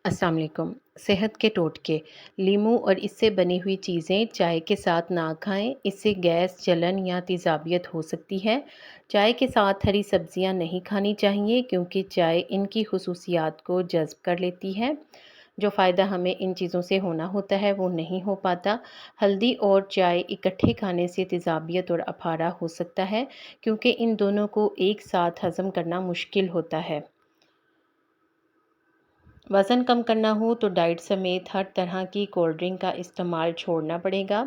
अस्सलाम वालेकुम। सेहत के टोटके। लीमू और इससे बनी हुई चीज़ें चाय के साथ ना खाएं, इससे गैस, जलन या तेज़ाबियत हो सकती है। चाय के साथ हरी सब्जियां नहीं खानी चाहिए क्योंकि चाय इनकी खुसूसियात को जज़्ब कर लेती है। जो फ़ायदा हमें इन चीज़ों से होना होता है वो नहीं हो पाता। हल्दी और चाय इकट्ठे खाने से तेज़ाबियत और अफारा हो सकता है क्योंकि इन दोनों को एक साथ हज़म करना मुश्किल होता है। वज़न कम करना हो तो डाइट समेत हर तरह की कोल्ड ड्रिंक का इस्तेमाल छोड़ना पड़ेगा।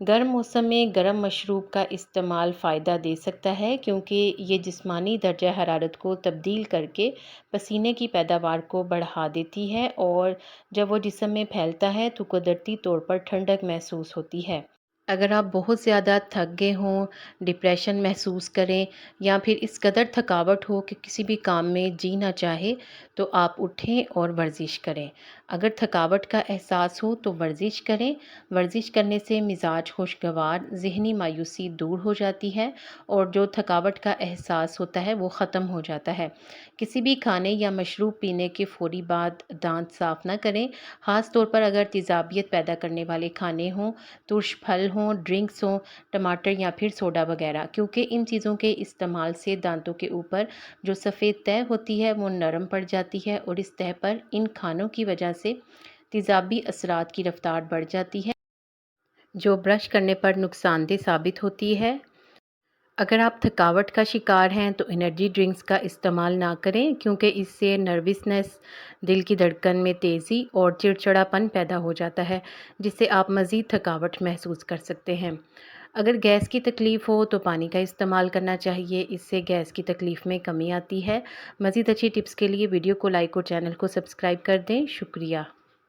गर्म मौसम में गर्म मशरूब का इस्तेमाल फ़ायदा दे सकता है क्योंकि ये जिस्मानी दर्जा हरारत को तब्दील करके पसीने की पैदावार को बढ़ा देती है और जब वो जिस्म में फैलता है तो कुदरती तौर पर ठंडक महसूस होती है। अगर आप बहुत ज़्यादा थक गए हों, डिप्रेशन महसूस करें या फिर इस कदर थकावट हो कि किसी भी काम में जी ना चाहे, तो आप उठें और वर्जिश करें। अगर थकावट का एहसास हो तो वर्जिश करें। वर्जिश करने से मिजाज खुशगवार, ज़हनी मायूसी दूर हो जाती है और जो थकावट का एहसास होता है वो ख़त्म हो जाता है। किसी भी खाने या मशरूब पीने के फ़ौरी बाद दांत साफ़ ना करें, ख़ास तौर पर अगर तेज़ाबियत पैदा करने वाले खाने हों, तुर्श फल हों, ड्रिंक्स हों, टमाटर या फिर सोडा वगैरह, क्योंकि इन चीज़ों के इस्तेमाल से दांतों के ऊपर जो सफ़ेद तह होती है वो नरम पड़ जाती है और इस तह पर इन खानों की वजह से तेज़ाबी असरात की रफ्तार बढ़ जाती है जो ब्रश करने पर नुकसानदेह साबित होती है। अगर आप थकावट का शिकार हैं तो एनर्जी ड्रिंक्स का इस्तेमाल ना करें क्योंकि इससे नर्वसनेस, दिल की धड़कन में तेज़ी और चिड़चिड़ापन पैदा हो जाता है जिससे आप मज़ीद थकावट महसूस कर सकते हैं। अगर गैस की तकलीफ़ हो तो पानी का इस्तेमाल करना चाहिए, इससे गैस की तकलीफ़ में कमी आती है। मज़ीद अच्छी टिप्स के लिए वीडियो को लाइक और चैनल को सब्सक्राइब कर दें। शुक्रिया।